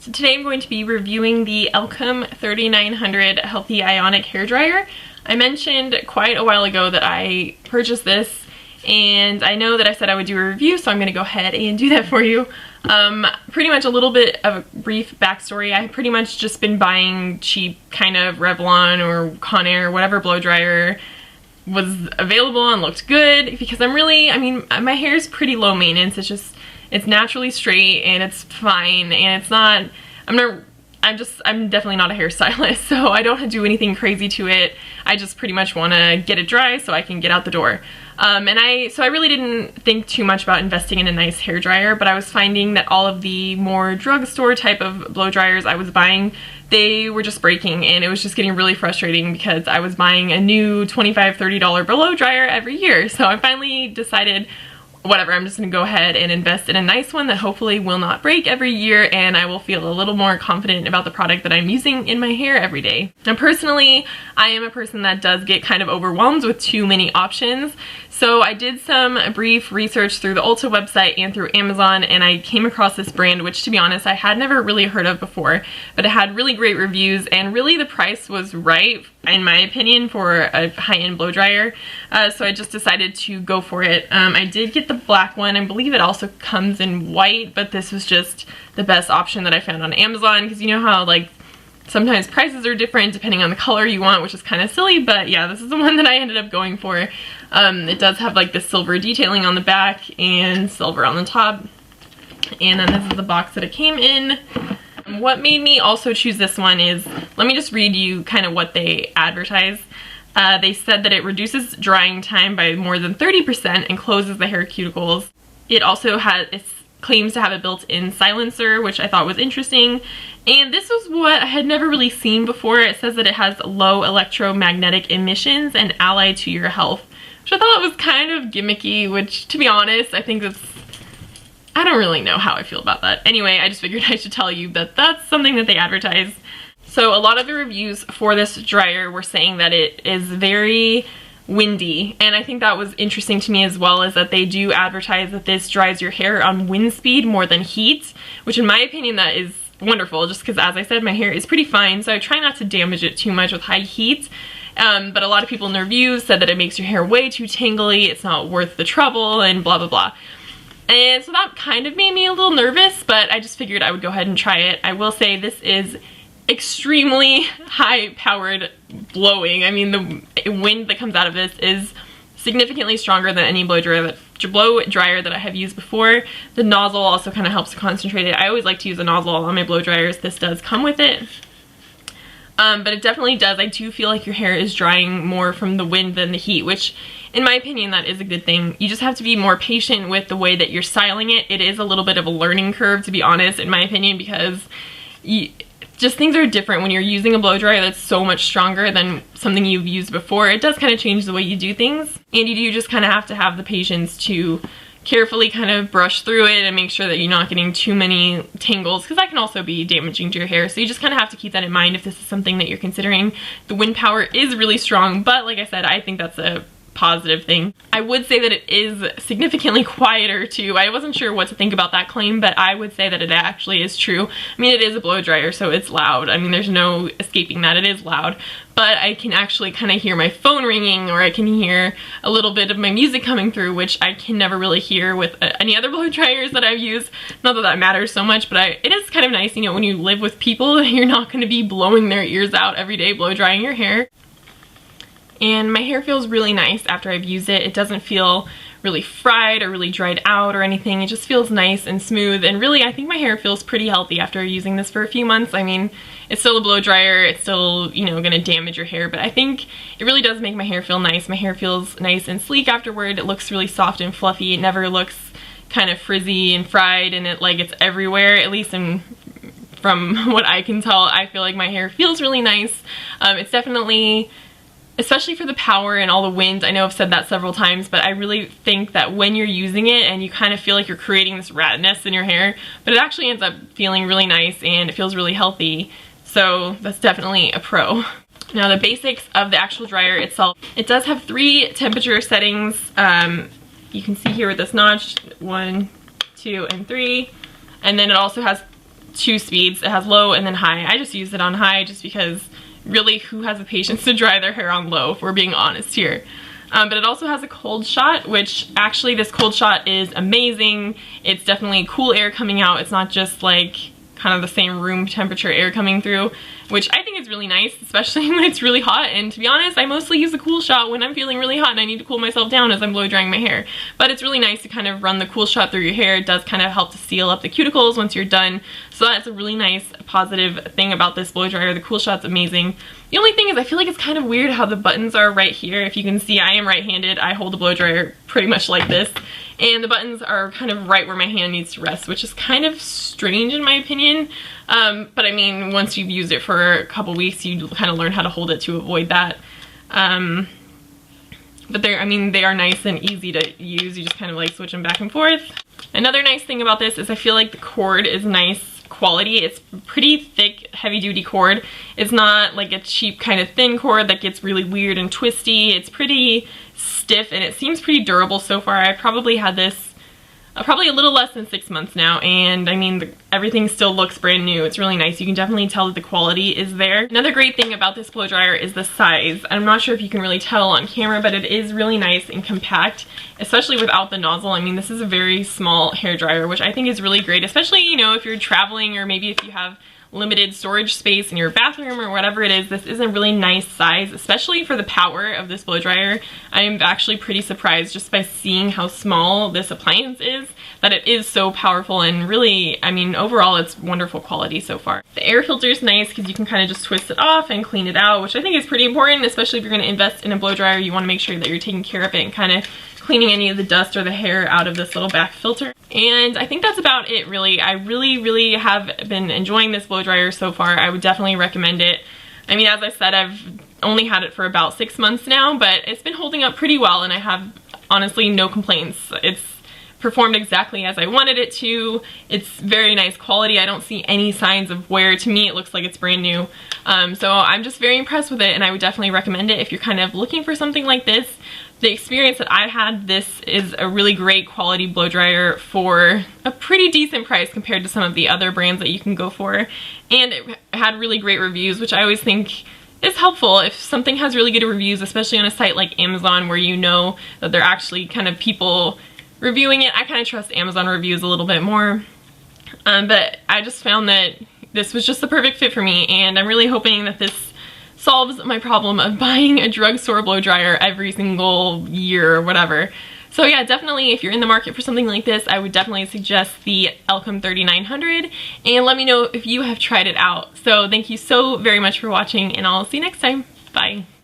So today I'm going to be reviewing the Elchim 3900 Healthy Ionic Hair Dryer. I mentioned quite a while ago that I purchased this, and I know that I said I would do a review, so I'm going to go ahead and do that for you. Pretty much a little bit of a brief backstory. I've pretty much just been buying cheap kind of Revlon or Conair, whatever blow dryer was available and looked good, because my hair is pretty low maintenance. It's naturally straight and it's fine, and it's not, I'm definitely not a hairstylist, so I don't do anything crazy to it. I just pretty much want to get it dry so I can get out the door. So I really didn't think too much about investing in a nice hair dryer, but I was finding that all of the more drugstore type of blow dryers I was buying, they were just breaking, and it was just getting really frustrating because I was buying a new $25, $30 blow dryer every year. So I finally decided, whatever, I'm just gonna go ahead and invest in a nice one that hopefully will not break every year, and I will feel a little more confident about the product that I'm using in my hair every day. Now personally, I am a person that does get kind of overwhelmed with too many options, so I did some brief research through the Ulta website and through Amazon, and I came across this brand, which to be honest I had never really heard of before, but it had really great reviews, and really the price was right in my opinion for a high-end blow dryer, so I just decided to go for it. I did get the black one. I believe it also comes in white, but this was just the best option that I found on Amazon, because you know how like sometimes prices are different depending on the color you want, which is kind of silly, but yeah, this is the one that I ended up going for. It does have like the silver detailing on the back and silver on the top, and then this is the box that it came in. What made me also choose this one is, let me just read you kind of what they advertise. They said that it reduces drying time by more than 30% and closes the hair cuticles. It also claims to have a built-in silencer, which I thought was interesting. And this was what I had never really seen before. It says that it has low electromagnetic emissions and allied to your health, which I thought was kind of gimmicky, which to be honest, I don't really know how I feel about that. Anyway, I just figured I should tell you that that's something that they advertise. So a lot of the reviews for this dryer were saying that it is very windy, and I think that was interesting to me, as well as that they do advertise that this dries your hair on wind speed more than heat, which in my opinion that is wonderful, just because as I said, my hair is pretty fine, so I try not to damage it too much with high heat. But a lot of people in the reviews said that it makes your hair way too tangly, it's not worth the trouble, and blah blah blah. And so that kind of made me a little nervous, but I just figured I would go ahead and try it. I will say this is extremely high-powered blowing. I mean, the wind that comes out of this is significantly stronger than any blow dryer that I have used before. The nozzle also kind of helps to concentrate it. I always like to use a nozzle on my blow dryers. This does come with it. But it definitely does. I do feel like your hair is drying more from the wind than the heat, which in my opinion that is a good thing. You just have to be more patient with the way that you're styling it. It is a little bit of a learning curve, to be honest, in my opinion, because just things are different when you're using a blow dryer that's so much stronger than something you've used before. It does kind of change the way you do things, and you do just kind of have to have the patience to carefully kind of brush through it and make sure that you're not getting too many tangles, because that can also be damaging to your hair. So you just kind of have to keep that in mind if this is something that you're considering. The wind power is really strong, but like I said, I think that's a positive thing. I would say that it is significantly quieter too. I wasn't sure what to think about that claim, but I would say that it actually is true. I mean, it is a blow dryer, so it's loud. I mean, there's no escaping that. It is loud, but I can actually kind of hear my phone ringing, or I can hear a little bit of my music coming through, which I can never really hear with any other blow dryers that I've used. Not that that matters so much, but it is kind of nice, you know, when you live with people, you're not going to be blowing their ears out every day blow drying your hair. And my hair feels really nice after I've used it. It doesn't feel really fried or really dried out or anything. It just feels nice and smooth, and really I think my hair feels pretty healthy after using this for a few months. I mean, it's still a blow dryer, it's still, you know, gonna damage your hair, but I think it really does make my hair feel nice. My hair feels nice and sleek afterward. It looks really soft and fluffy. It never looks kind of frizzy and fried, and it's everywhere, at least from what I can tell. I feel like my hair feels really nice. It's definitely, especially for the power and all the wind, I know I've said that several times, but I really think that when you're using it and you kind of feel like you're creating this rat nest in your hair, but it actually ends up feeling really nice and it feels really healthy, so that's definitely a pro. Now the basics of the actual dryer itself, it does have 3 temperature settings. You can see here with this notch, 1, 2, and 3, and then it also has two speeds. It has low and then high. I just use it on high just because really who has the patience to dry their hair on low, if we're being honest here. But it also has a cold shot, which actually this cold shot is amazing. It's definitely cool air coming out. It's not just like kind of the same room temperature air coming through, which I think is really nice, especially when it's really hot. And to be honest, I mostly use the cool shot when I'm feeling really hot and I need to cool myself down as I'm blow drying my hair. But it's really nice to kind of run the cool shot through your hair. It does kind of help to seal up the cuticles once you're done. So that's a really nice positive thing about this blow dryer. The cool shot's amazing. The only thing is I feel like it's kind of weird how the buttons are right here. If you can see, I am right-handed. I hold the blow dryer pretty much like this. And the buttons are kind of right where my hand needs to rest, which is kind of strange in my opinion. But I mean, once you've used it for a couple weeks, you kind of learn how to hold it to avoid that. But I mean, they are nice and easy to use. You just kind of like switch them back and forth. Another nice thing about this is I feel like the cord is nice quality. It's pretty thick, heavy-duty cord. It's not like a cheap kind of thin cord that gets really weird and twisty. It's pretty stiff and it seems pretty durable so far. I probably had this probably a little less than 6 months now, and I mean everything still looks brand new. It's really nice. You can definitely tell that the quality is there. Another great thing about this blow dryer is the size. I'm not sure if you can really tell on camera, but it is really nice and compact, especially without the nozzle. I mean, this is a very small hair dryer, which I think is really great, especially, you know, if you're traveling or maybe if you have limited storage space in your bathroom or whatever it is. This is a really nice size, especially for the power of this blow dryer. I am actually pretty surprised just by seeing how small this appliance is, that it is so powerful, and really, I mean, overall it's wonderful quality so far. The air filter is nice because you can kind of just twist it off and clean it out, which I think is pretty important, especially if you're going to invest in a blow dryer. You want to make sure that you're taking care of it and kind of cleaning any of the dust or the hair out of this little back filter. And I think that's about it, really. I really have been enjoying this blow dryer so far. I would definitely recommend it. I mean, as I said, I've only had it for about 6 months now, but it's been holding up pretty well and I have honestly no complaints. It's performed exactly as I wanted it to. It's very nice quality. I don't see any signs of wear. To me, it looks like it's brand new. So I'm just very impressed with it, and I would definitely recommend it if you're kind of looking for something like this. The experience that I had, this is a really great quality blow dryer for a pretty decent price compared to some of the other brands that you can go for. And it had really great reviews, which I always think is helpful. If something has really good reviews, especially on a site like Amazon where you know that they're actually kind of people reviewing it, I kind of trust Amazon reviews a little bit more. But I just found that this was just the perfect fit for me, and I'm really hoping that this solves my problem of buying a drugstore blow dryer every single year or whatever. So yeah, definitely if you're in the market for something like this, I would definitely suggest the Elchim 3900, and let me know if you have tried it out. So thank you so very much for watching, and I'll see you next time. Bye.